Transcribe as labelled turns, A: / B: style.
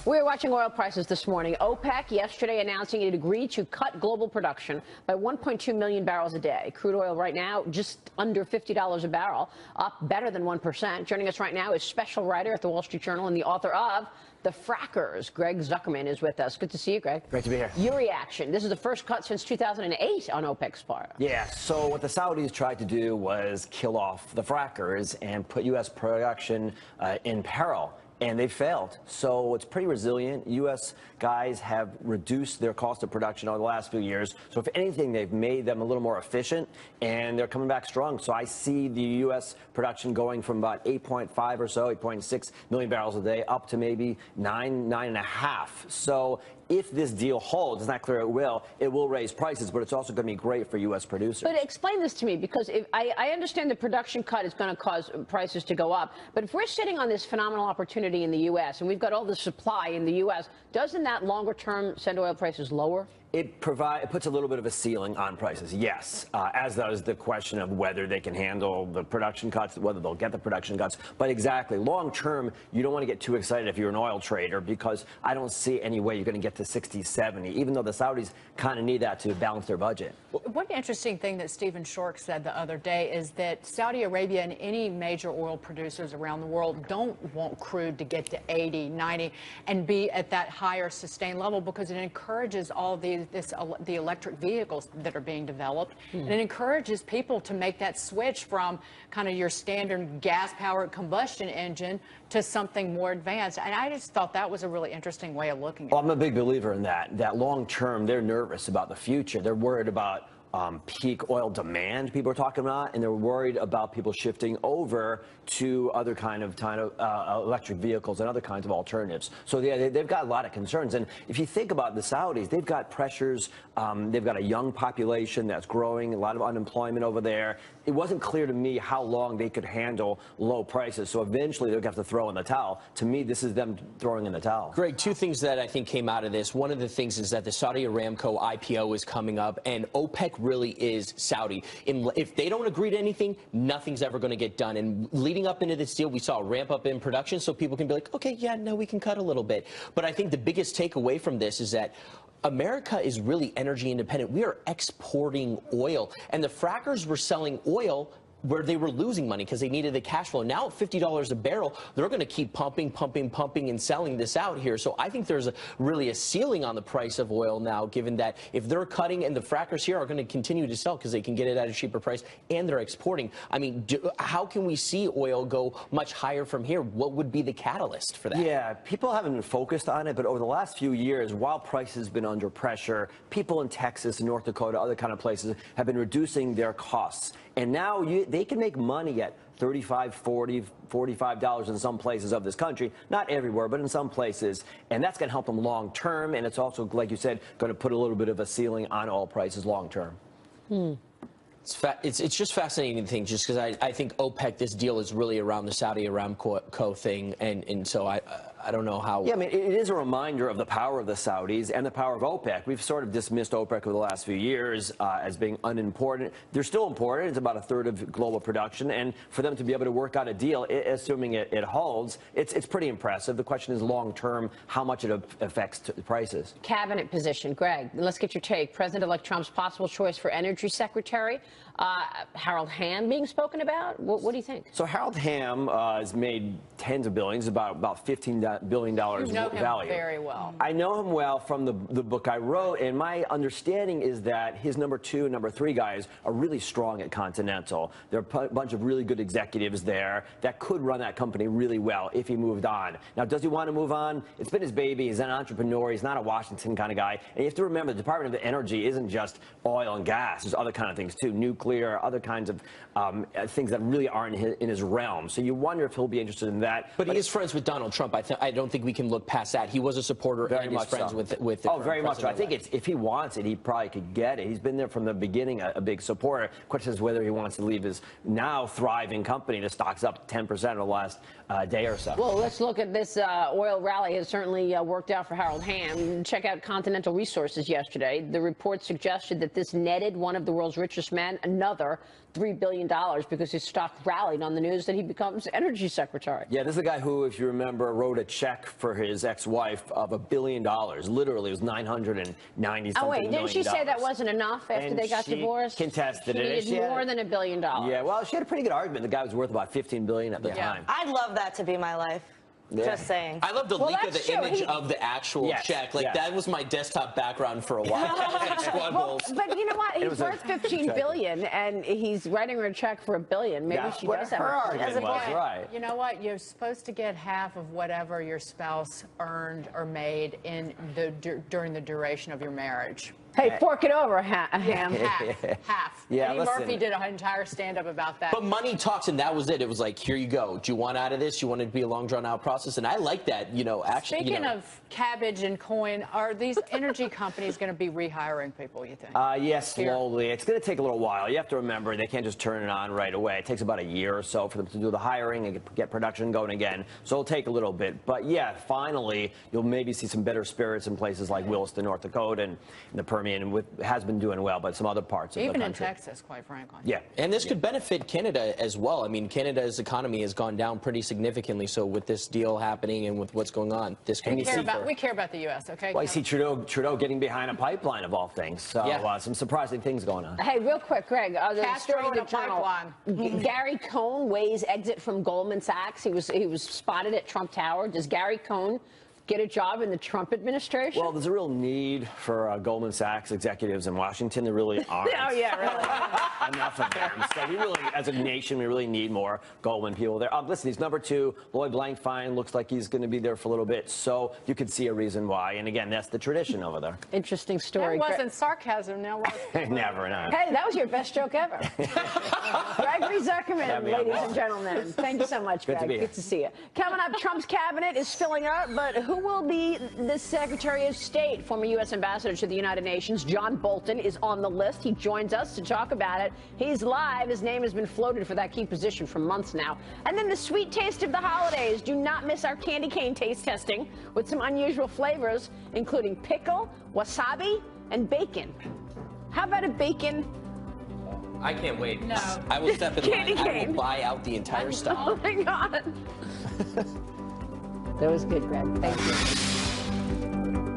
A: We're watching oil prices this morning. OPEC yesterday announcing it agreed to cut global production by 1.2 million barrels a day. Crude oil right now just under $50 a barrel, up better than 1%. Joining us right now is special writer at the Wall Street Journal and the author of The Frackers. Greg Zuckerman is with us. Good to see you, Greg.
B: Great to be here.
A: Your reaction. This is the first cut since 2008 on OPEC's part.
B: Yeah, so what the Saudis tried to do was kill off the frackers and put U.S. production in peril. And they failed. So it's pretty resilient. U.S. guys have reduced their cost of production over the last few years. So if anything, they've made them a little more efficient, and they're coming back strong. So I see the U.S. production going from about 8.5 or so, 8.6 million barrels a day, up to maybe 9.5. So if this deal holds, it's not clear it will raise prices, but it's also going to be great for U.S. producers.
A: But explain this to me, because if I understand the production cut is going to cause prices to go up, but if we're sitting on this phenomenal opportunity in the U.S. and we've got all the supply in the U.S., doesn't that longer term send oil prices lower?
B: It puts a little bit of a ceiling on prices, yes, as does the question of whether they can handle the production cuts, whether they'll get the production cuts. But exactly, long term, you don't want to get too excited if you're an oil trader, because I don't see any way you're going to get to 60, 70, even though the Saudis kind of need that to balance their budget.
C: One interesting thing that Stephen Schork said the other day is that Saudi Arabia and any major oil producers around the world don't want crude to get to 80, 90 and be at that higher sustained level, because it encourages all the electric vehicles that are being developed, and it encourages people to make that switch from kind of your standard gas-powered combustion engine to something more advanced. And I just thought that was a really interesting way of looking at it.
B: Well, I'm a big believer in that long term, they're nervous about the future. They're worried about peak oil demand, people are talking about, and they're worried about people shifting over to other kind of electric vehicles and other kinds of alternatives. So yeah, they've got a lot of concerns. And if you think about the Saudis, they've got pressures. They've got a young population that's growing, a lot of unemployment over there. It wasn't clear to me how long they could handle low prices. So eventually they'll have to throw in the towel. To me, this is them throwing in the towel.
D: Greg, two things that I think came out of this. One of the things is that the Saudi Aramco IPO is coming up, and OPEC really is Saudi. If they don't agree to anything, nothing's ever going to get done. And leading up into this deal, we saw a ramp up in production, so people can be like, okay, yeah, no, we can cut a little bit. But I think the biggest takeaway from this is that America is really energy independent. We are exporting oil, and the frackers were selling oil where they were losing money because they needed the cash flow. Now at $50 a barrel, they're going to keep pumping and selling this out here. So I think there's really a ceiling on the price of oil now, given that if they're cutting and the frackers here are going to continue to sell because they can get it at a cheaper price and they're exporting. I mean, how can we see oil go much higher from here? What would be the catalyst for that?
B: Yeah, people haven't been focused on it, but over the last few years, while prices have been under pressure, people in Texas, North Dakota, other kind of places have been reducing their costs. And now they can make money at $35, $40, $45 in some places of this country. Not everywhere, but in some places. And that's going to help them long term. And it's also, like you said, going to put a little bit of a ceiling on oil prices long term.
D: It's just fascinating thing, just because I think OPEC, this deal is really around the Saudi Aramco thing, and so I don't know how.
B: Yeah, I mean, it is a reminder of the power of the Saudis and the power of OPEC. We've sort of dismissed OPEC over the last few years as being unimportant. They're still important. It's about a third of global production, and for them to be able to work out a deal, assuming it holds, it's pretty impressive. The question is long term, how much it affects the prices.
A: Cabinet position, Greg, let's get your take. President-elect Trump's possible choice for Energy Secretary, Harold Hamm being spoken about. What do you think?
B: So Harold Hamm has made tens of billions, about $15 billion value.
C: You know him very well.
B: I know him well from the book I wrote, and my understanding is that his number 2 and number 3 guys are really strong at Continental. There are a bunch of really good executives there that could run that company really well if he moved on. Now, does he want to move on? It's been his baby. He's an entrepreneur. He's not a Washington kind of guy. And you have to remember, the Department of Energy isn't just oil and gas. There's other kind of things too, nuclear, other kinds of things that really aren't in his realm. So you wonder if he'll be interested in that.
D: But he is friends with Donald Trump. I don't think we can look past that. He was a supporter and he's friends with the
B: Oh, very much so. I think if he wants it, he probably could get it. He's been there from the beginning, a big supporter. Question is whether he wants to leave his now thriving company. The stock's up 10% in the last day or so.
A: Well, let's look at this oil rally. Has certainly worked out for Harold Hamm. Check out Continental Resources yesterday. The report suggested that this netted one of the world's richest men another $3 billion because his stock rallied on the news that he becomes energy secretary.
B: Yeah, this is a guy who, if you remember, wrote a check for his ex-wife of $1 billion. Literally, it was 990 something.
A: Oh wait, didn't she say that
B: $1,000,000.
A: wasn't enough after
B: And
A: they got
B: she
A: divorced?
B: contested
A: she
B: it.
A: needed more than $1 billion.
B: Yeah, well, she had a pretty good argument. The guy was worth about $15 billion at the time.
E: I'd love that to be my life.
B: Yeah.
E: Just saying.
D: I love the leak of
A: that's
D: the
A: true.
D: image of the actual check. Like, that was my desktop background for a while.
A: Well, but you know what? He's worth $15 billion, and he's writing her a check for $1 billion. Maybe
B: That's
A: she
B: what
A: does
B: her
A: have a
B: argument was, right.
C: You know what? You're supposed to get half of whatever your spouse earned or made during the duration of your marriage.
A: Hey, fork it over, Ham.
C: Half.
B: Yeah,
C: Eddie
B: listen.
C: Murphy did an entire stand-up about that.
D: But money talks, and that was it. It was like, here you go. Do you want out of this? You want it to be a long, drawn-out process? And I like that, you know, actually.
C: Speaking of cabbage and coin, are these energy companies going to be rehiring people, you think?
B: Yes, slowly. It's going to take a little while. You have to remember, they can't just turn it on right away. It takes about a year or so for them to do the hiring and get production going again. So it'll take a little bit. But yeah, finally, you'll maybe see some better spirits in places like Williston, North Dakota, and the Permian has been doing well, but some other parts of the country.
C: Even in Texas, quite frankly.
B: Yeah.
D: And this could benefit Canada as well. I mean, Canada's economy has gone down pretty significantly. So with this deal happening and with what's going on, this could
C: We care about the U.S., okay?
B: Well, you see Trudeau getting behind a pipeline of all things. So some surprising things going on.
A: Hey, real quick, Greg. The
C: Castro
A: story in
C: and
A: the
C: a
A: Journal.
C: pipeline.
A: Gary Cohn weighs exit from Goldman Sachs. He was spotted at Trump Tower. Does Gary Cohn get a job in the Trump administration?
B: Well, there's a real need for Goldman Sachs executives in Washington. There really aren't.
A: Oh, yeah, really.
B: Enough of them. So we really, as a nation, we really need more Goldman people there. Listen, he's number 2. Lloyd Blankfein looks like he's going to be there for a little bit. So you could see a reason why. And again, that's the tradition over there.
A: Interesting story.
C: That wasn't sarcasm, now was it?
B: Never, no.
A: Hey, that was your best joke ever. Gregory Zuckerman, ladies and gentlemen. Thank you so much, Greg. Good to see you. Coming up, Trump's cabinet is filling up, but who will be the Secretary of State? Former U.S. Ambassador to the United Nations, John Bolton, is on the list. He joins us to talk about it. He's live. His name has been floated for that key position for months now. And then the sweet taste of the holidays. Do not miss our candy cane taste testing with some unusual flavors, including pickle, wasabi, and bacon. How about a bacon?
D: I can't wait.
C: No.
D: I will step in
A: Candy
D: line. I
A: cane.
D: will buy out the entire stuff.
A: Oh, my God. That was good, Greg. Thank you.